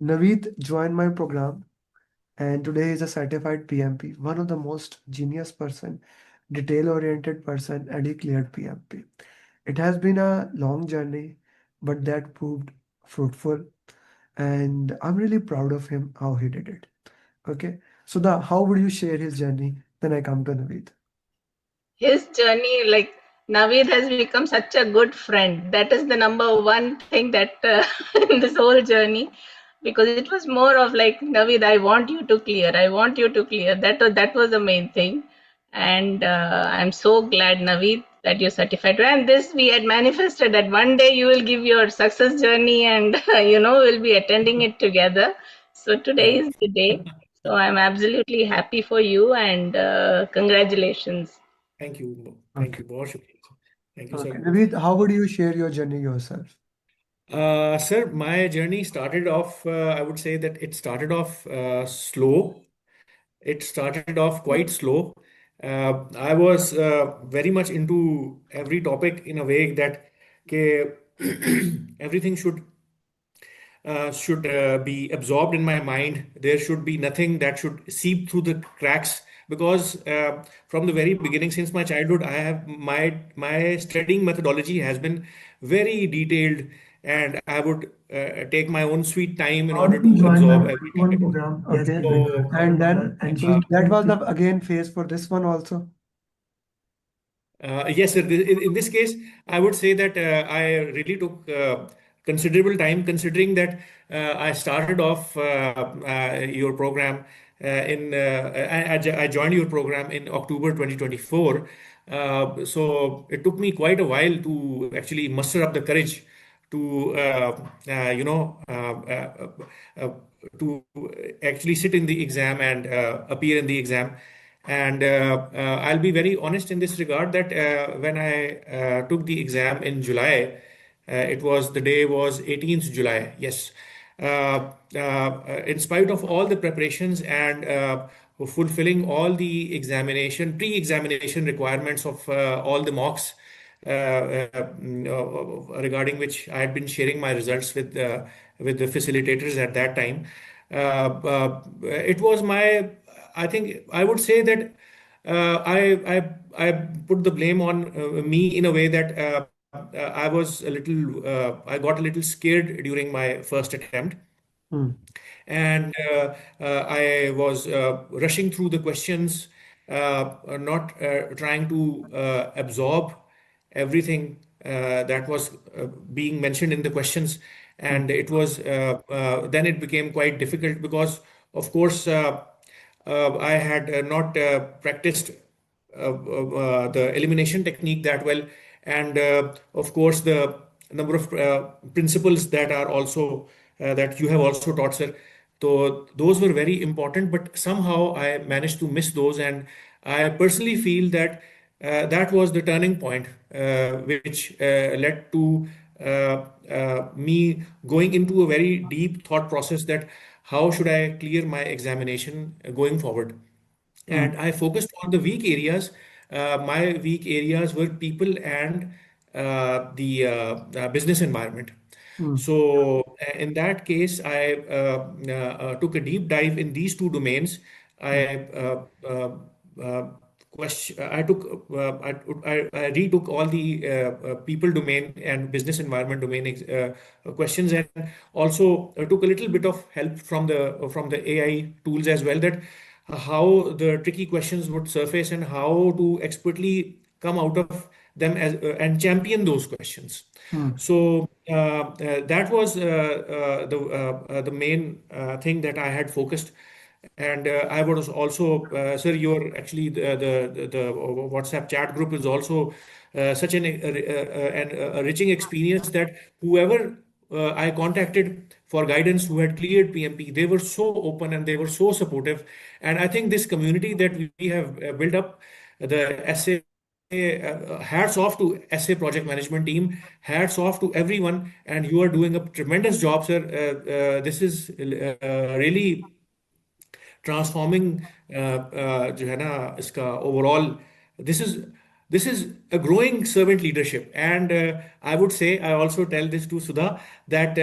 Naveed joined my program and today he's a certified PMP, one of the most genius person, detail-oriented person, and he cleared PMP. It has been a long journey, but that proved fruitful, and I'm really proud of him how he did it. Okay, so how would you share his journey? Then I come to Naveed. His journey, like Naveed has become such a good friend. That is the number one thing that in this whole journey, because it was more of like, Naveed, I want you to clear. I want you to clear. That was the main thing, and I'm so glad, Naveed, that you're certified. And this we had manifested that one day you will give your success journey, and we'll be attending it together. So today Yeah. is the day. So I'm absolutely happy for you, and congratulations. Thank you. Thank Okay, you. बहुत शुक्रिया. Thank you, sir. okay. Naveed, how would you share your journey yourself? Sir, my journey started off, I would say that it started off slow. It started off quite slow. I was very much into every topic in a way that ke, everything should be absorbed in my mind. There should be nothing that should seep through the cracks because from the very beginning, since my childhood, I have my studying methodology has been very detailed, and I would take my own sweet time in order How did you to join my absorb every one topic. program? Okay. So And then uh, that was the again phase for this one also. Yes, sir. In this case, I would say that I really took considerable time, considering that I started off your program I joined your program in October 2024. So it took me quite a while to actually muster up the courage to uh, to actually sit in the exam and appear in the exam. And I'll be very honest in this regard that when I took the exam in July, it was the day was 18th July. Yes. In spite of all the preparations and fulfilling all the pre-examination requirements of all the mocks, regarding which I had been sharing my results with the facilitators at that time. It was my, I think I would say that I put the blame on me in a way that I got a little scared during my first attempt, Hmm. and I was rushing through the questions, not trying to absorb everything that was being mentioned in the questions, Hmm. and it was then it became quite difficult because, of course, I had not practiced the elimination technique that well, and of course the number of principles that are also that you have also taught, sir. So those were very important, but somehow I managed to miss those, and I personally feel that that was the turning point, which led to me going into a very deep thought process that how should I clear my examination going forward. Hmm. And I focused on the weak areas. My weak areas were people and the business environment. Hmm. So in that case, I took a deep dive in these two domains. Hmm. I question. I took. I retook all the people domain and business environment domain questions, and also took a little bit of help from the AI tools as well. That how the tricky questions would surface and how to expertly come out of them as and champion those questions. Hmm. So that was the main thing that I had focused. And I was also, sir, your actually the WhatsApp chat group is also such an enriching experience that whoever I contacted for guidance who had cleared PMP, they were so open and they were so supportive. And I think this community that we have built up, the essay, hats off to essay project management team, hats off to everyone, and you are doing a tremendous job, sir. This is really transforming जो है ना इसका overall this is this is a growing servant leadership, and I would say I also tell this to Sudha that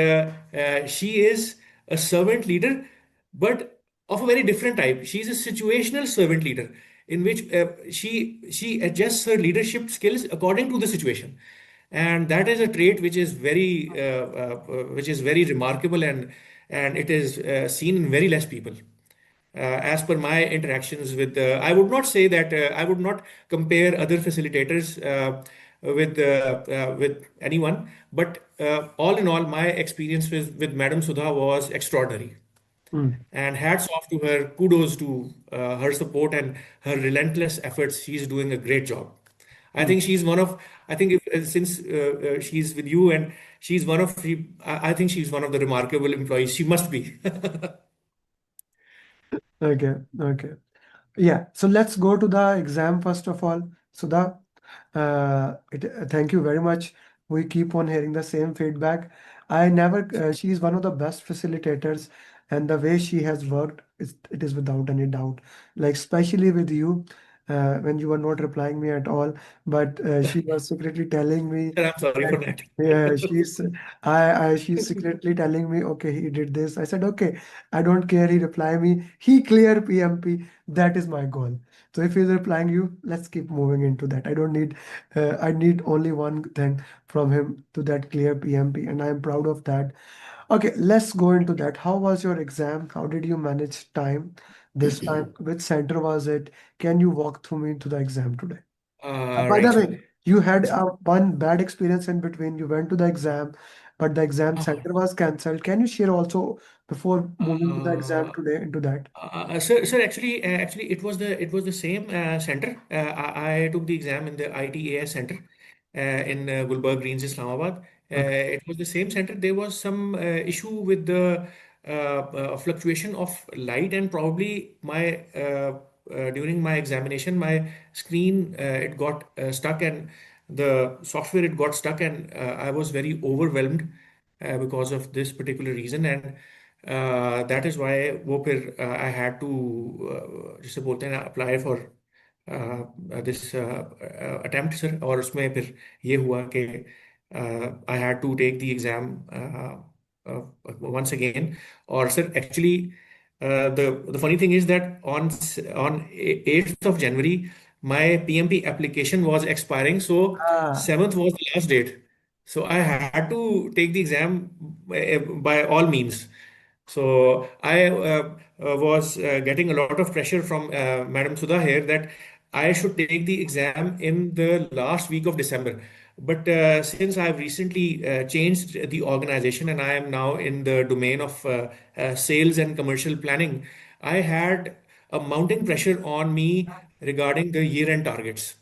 she is a servant leader, but of a very different type. She's a situational servant leader in which she adjusts her leadership skills according to the situation, and that is a trait which is very remarkable, and it is seen in very less people. As per my interactions with, I would not say that I would not compare other facilitators with anyone, but all in all, my experience with Madam Sudha was extraordinary. Mm, And hats off to her, kudos to her support and her relentless efforts. She's doing a great job. I mm. think she's one of, I think since she's with you and she's one of, I think she's one of the remarkable employees. She must be. Okay, okay. Yeah, so let's go to the exam first of all. Sudha, thank you very much. We keep on hearing the same feedback. I never, she is one of the best facilitators, and the way she has worked, it is without any doubt. Like, especially with you, when you were not replying me at all, but she was secretly telling me And I'm sorry that, for that. yeah, she's secretly telling me, okay, he did this. I said, okay, I don't care. He reply me, he clear PMP. That is my goal. So if he's replying you, let's keep moving into that. I don't need, I need only one thing from him to that clear PMP, and I am proud of that. Okay, let's go into that. How was your exam? How did you manage time this time? Which center was it? Can you walk through me into the exam today? By the Right. way, you had one bad experience in between. You went to the exam, but the exam Uh, center was cancelled. Can you share also before moving to the exam uh, today into that? sir, actually, it was the same center. I took the exam in the ITAS center in Gulbarg Greens, Islamabad. Okay. It was the same center. There was some issue with the fluctuation of light, and probably my during my examination, my screen it got stuck, and the software it got stuck, and I was very overwhelmed because of this particular reason, and that is why वो फिर I had to जिसे बोलते हैं ना apply for this attempt sir, और उसमें फिर ये हुआ कि I had to take the exam once again. Or sir, actually, the funny thing is that on 8th of January, my PMP application was expiring, so Ah, 7th was the last date. So I had to take the exam by all means. So I was getting a lot of pressure from Madam Sudha here that I should take the exam in the last week of December. But since I've recently changed the organization and I am now in the domain of sales and commercial planning, I had a mounting pressure on me regarding the year-end targets.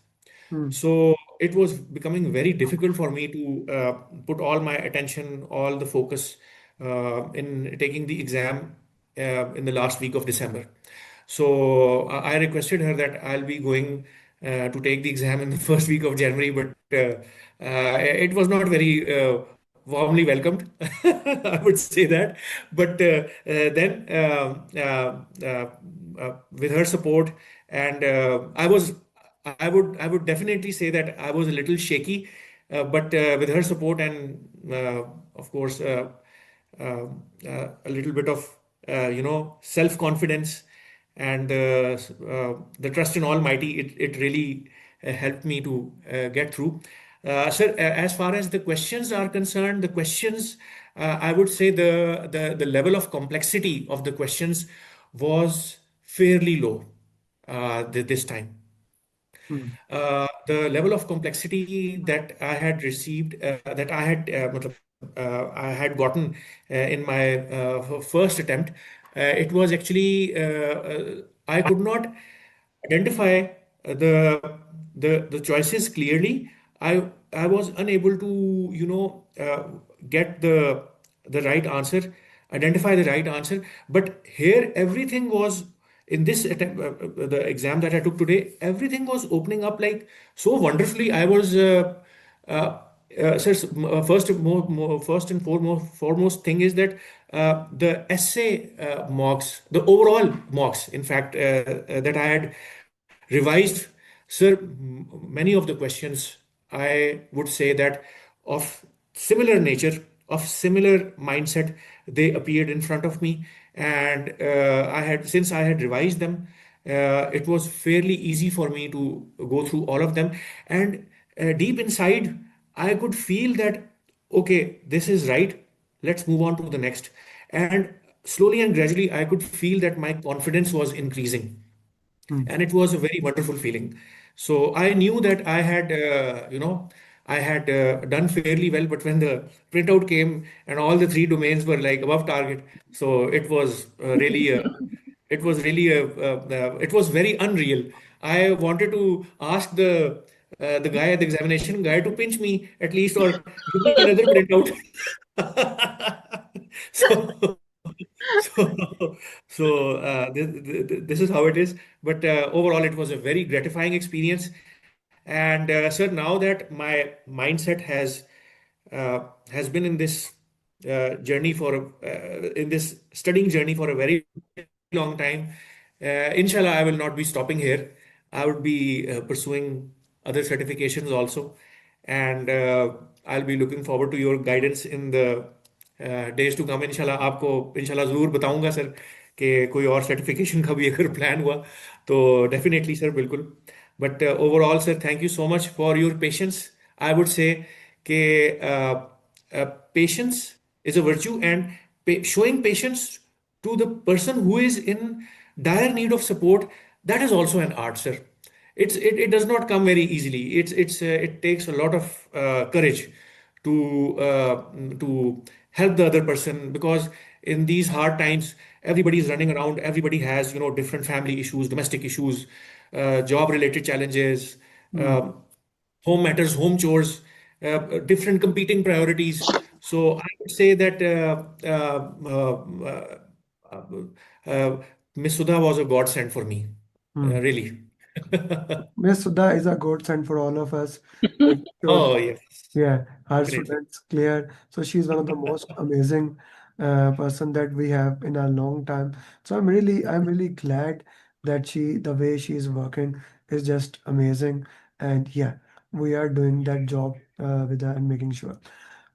hmm, So it was becoming very difficult for me to put all my attention, all the focus in taking the exam in the last week of December. So I requested her that I'll be going to take the exam in the first week of January, but it was not very warmly welcomed. I would say that. But then, with her support, and I would definitely say that I was a little shaky, but with her support and of course a little bit of self-confidence and the trust in Almighty, it really helped me to get through. Sir, as far as the questions are concerned, the questions, I would say the level of complexity of the questions was fairly low this time. hmm. The level of complexity that I had received, that I had, I had gotten in my first attempt, it was actually I could not identify the choices clearly. I was unable to get the right answer, identify the right answer. But here everything was in this attempt, the exam that I took today, everything was opening up like so wonderfully. I was uh, sir, first and foremost thing is that the essay mocks, the overall mocks, in fact, that I had revised, sir, many of the questions I would say that of similar nature of similar mindset, they appeared in front of me, and since I had revised them, it was fairly easy for me to go through all of them. And deep inside, I could feel that, okay, this is right. Let's move on to the next. And slowly and gradually, I could feel that my confidence was increasing, Hmm. and it was a very wonderful feeling. So I knew that I had done fairly well, but when the printout came and all the three domains were like above target, so it was very unreal. I wanted to ask the guy at the examination guy to pinch me at least, or give me another printout. So, this is how it is. But overall, it was a very gratifying experience. And sir, now that my mindset has been in this in this studying journey for a very long time, inshallah, I will not be stopping here. I would be pursuing other certifications also, and I'll be looking forward to your guidance in the days to come. इंशाल्लाह आपको इंशाल्लाह ज़रूर बताऊंगा sir कि कोई और certification का भी अगर प्लान हुआ तो डेफिनेटली सर, बिल्कुल। But overall sir, thank you so much for your patience. I would say कि patience is a virtue, and showing patience to the person who is in dire need of support, that is also an art, sir. It does not come very easily. It takes a lot of courage to help the other person, because in these hard times everybody is running around. Everybody has different family issues, domestic issues, job related challenges, Hmm. uh, home matters, home chores, different competing priorities. So I would say that uh, Miss Sudha was a godsend for me, Hmm. really. Miss Sudha is a godsend for all of us. Like, sure. Oh, yes, Yeah, her definitely. students clear. So she's one of the most amazing person that we have in a long time. So I'm really glad that the way she is working is just amazing. And yeah, we are doing that job with her and making sure.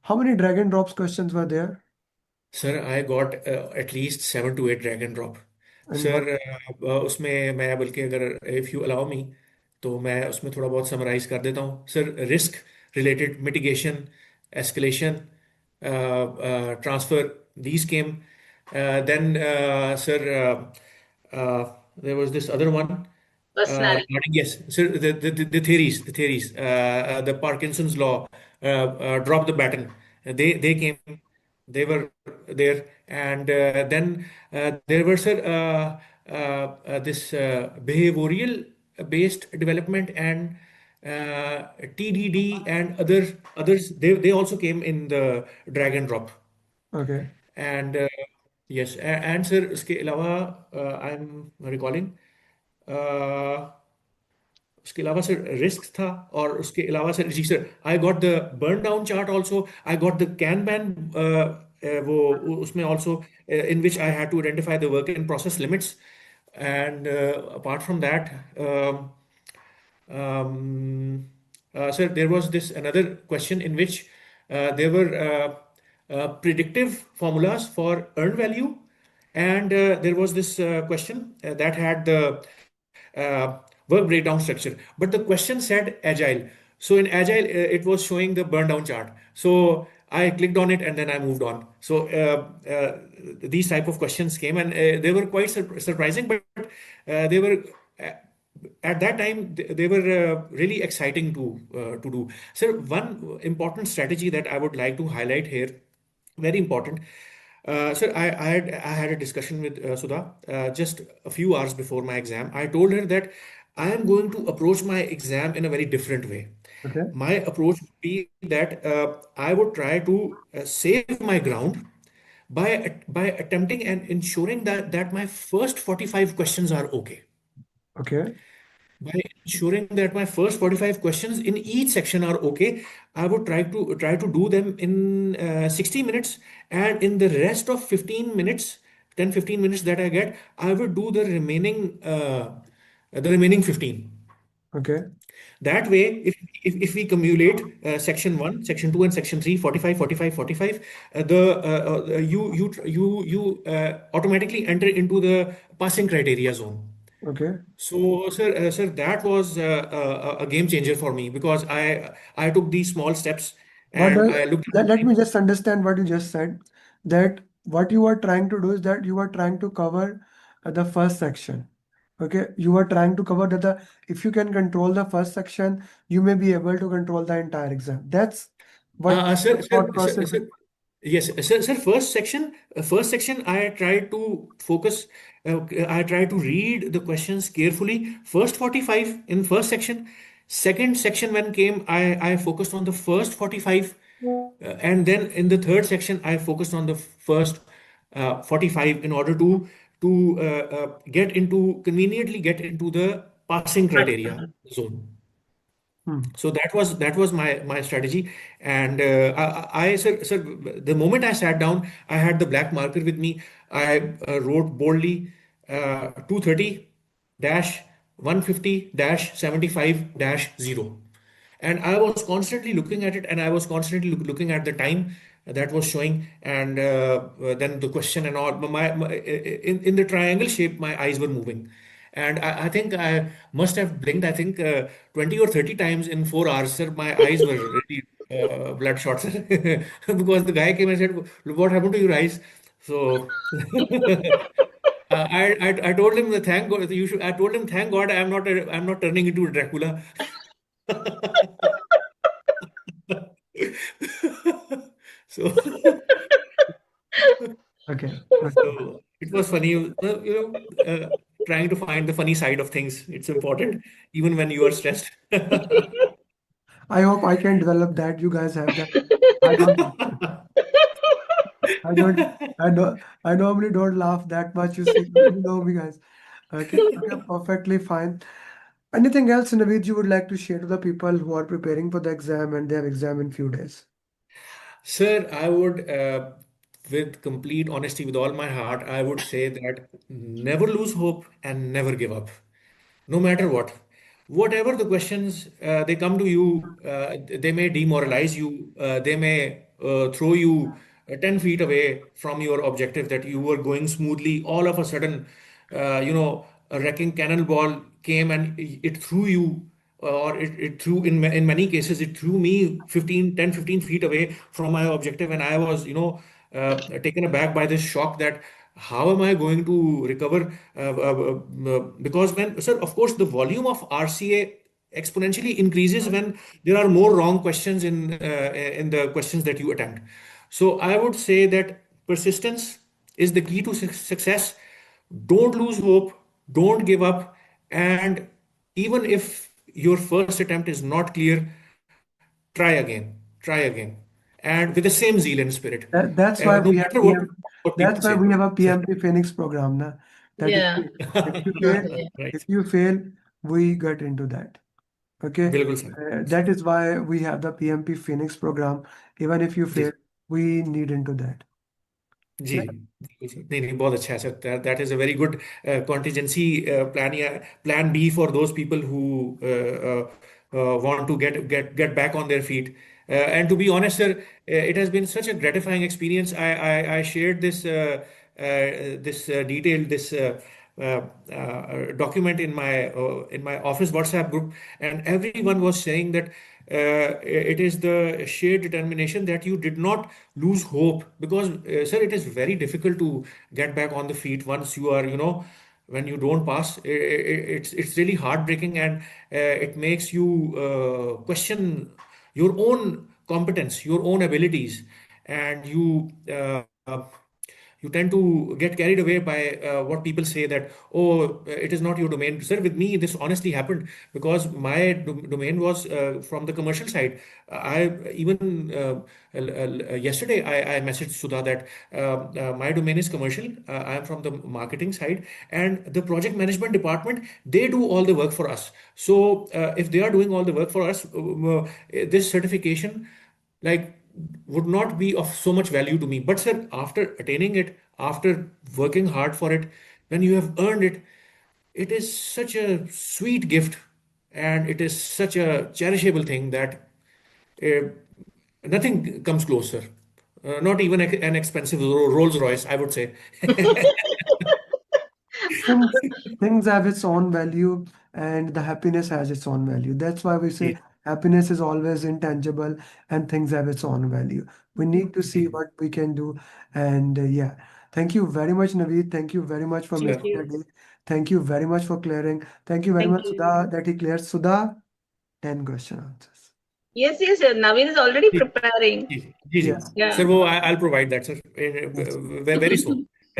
How many drag and drops questions were there? Sir I got at least 7 to 8 drag and drop. And what? Sir उसमें मैं बल्कि अगर if you allow me तो मैं उसमें थोड़ा बहुत summarise कर देता हूँ sir. Risk related, mitigation, escalation, transfer, these came. Then sir, there was this other one Personality. regarding, yes, so the theories, the Parkinson's law, drop the baton. They came, they were there, and then there were, sir, this behavioral based development, and TDD and others. They also came in the drag and drop. Okay. And yes, and sir, इसके अलावा I'm recalling, उसके अलावा sir risk था, और उसके अलावा sir, जी sir, I got the burn down chart also, I got the Kanban, वो उसमें also in which I had to identify the work in process limits. And apart from that, sir, there was this another question in which there were predictive formulas for earned value, and there was this question that had the work breakdown structure, but the question said agile. So in agile, it was showing the burn down chart. So I clicked on it and then I moved on. So these type of questions came, and they were quite surprising, but they were uh, at that time they were really exciting to do. So one important strategy that I would like to highlight here, very important. So I had a discussion with Sudha just a few hours before my exam. I told her that I am going to approach my exam in a very different way. Okay. My approach would be that I would try to save my ground by attempting and ensuring that my first 45 questions are okay. Okay. By ensuring that my first 45 questions in each section are okay, I would try to do them in 60 minutes, and in the rest of 15 minutes, 10 15 minutes that I get, I would do the remaining 15. Okay. That way, if we cumulate section 1, section 2, and section 3, 45, 45, 45, you automatically enter into the passing criteria zone. Okay. So, sir, that was a game changer for me because I took these small steps What and does, I looked at the let me time. just understand what you just said. That what you are trying to do is that you are trying to cover the first section. Okay, you are trying to cover that if you can control the first section, you may be able to control the entire exam. That's what Sir, the thought sir, sir, process. sir, yes, sir, first section, I tried to focus, I tried to read the questions carefully. First 45 in first section. Second section when came, I focused on the first 45. And then in the third section, I focused on the first 45 in order to conveniently get into the passing criteria zone. Hmm. So that was my strategy, and sir, the moment I sat down, I had the black marker with me. I wrote boldly 230 dash 150 dash 75 dash 0, and I was constantly looking at it, and I was constantly looking at the time that was showing, and then the question and all. In the triangle shape, my eyes were moving. And I think I must have blinked, I think 20 or 30 times in 4 hours, sir. My eyes were really bloodshot, sir. Because the guy came and said, "Look, what happened to your eyes?" So I told him, thank God, you should, I told him, thank God I'm not turning into a Dracula. So, Okay. Okay. so it was funny, trying to find the funny side of things. It's important, even when you are stressed. I hope I can develop that. You guys have that. I don't. I don't. I know. I normally don't laugh that much. You see, you know me, guys. Okay. Okay. Perfectly fine. Anything else, Naveed, you would like to share to the people who are preparing for the exam and they have exam in few days? Sir, I would, with complete honesty, with all my heart, I would say that never lose hope and never give up, no matter what. Whatever the questions they come to you, they may demoralize you, they may throw you 10 feet away from your objective that you were going smoothly. All of a sudden, a wrecking cannonball came and it threw you, or it threw, in many cases, it threw me 15 feet away from my objective. And I was, taken aback by this shock that how am I going to recover? Because when, sir, of course, the volume of RCA exponentially increases when there are more wrong questions in the questions that you attempt. So I would say that persistence is the key to success. Don't lose hope, don't give up, and even if your first attempt is not clear, try again, and with the same zeal and spirit, That's why no we matter have PM. what people That's why say. we have a Sir. PMP Phoenix program, na? That Yeah. if you fail, Right. if you fail, we get into that. Okay. बिल्कुल sir. That is why we have the PMP Phoenix program. Even if you जी fail, we need into that. जी Yeah. बिल्कुल sir. नहीं नहीं बहुत अच्छा है sir. That is a very good contingency plan, या plan B for those people who want to get back on their feet. And to be honest, sir, it has been such a gratifying experience. I shared this detail, this document in my office WhatsApp group, and everyone was saying that it is the sheer determination that you did not lose hope, because sir, it is very difficult to get back on the feet once you are, when you don't pass. It's really heartbreaking, and it makes you question your own competence, your own abilities, and you tend to get carried away by what people say, that, oh, it is not your domain. Sir, with me this honestly happened, because my domain was from the commercial side. I even yesterday I messaged Sudha that my domain is commercial. I am from the marketing side, and the project management department, they do all the work for us. So if they are doing all the work for us, this certification, like, would not be of so much value to me. But sir, after attaining it, after working hard for it, when you have earned it, it is such a sweet gift. and it is such a cherishable thing that uh, nothing comes closer. Not even an expensive Rolls Royce, I would say. Things, things have its own value and the happiness has its own value. That's why we Yeah, say happiness is always intangible and things have its own value. We need to see yeah. what we can do. And yeah, thank you very much, Naveed. Thank you very much for Thank Sure. making the you. day. Thank you very much for clearing. Thank you very Thank much, you. Sudha, that he cleared. Sudha, 10 question answers. Yes, yes, Naveen is already preparing. जी जी जी Yeah. Sir Yeah. वो I'll provide that sir Yes. very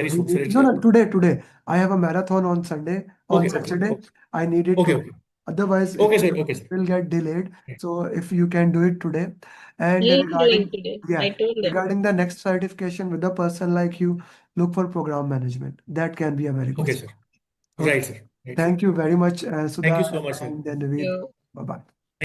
We soon sir need, no, no, today. I have a marathon on Sunday, on okay Saturday. okay I need it today. okay Otherwise, it okay sir will get delayed. So if you can do it today. And He'll be doing regarding, today. I yeah, told him. regarding the next certification with a person like you, look for program management. That can be a very good okay start. sir Okay. right sir Thank you very much, thank you Sudha so much sir and Naveed. You. Bye-bye.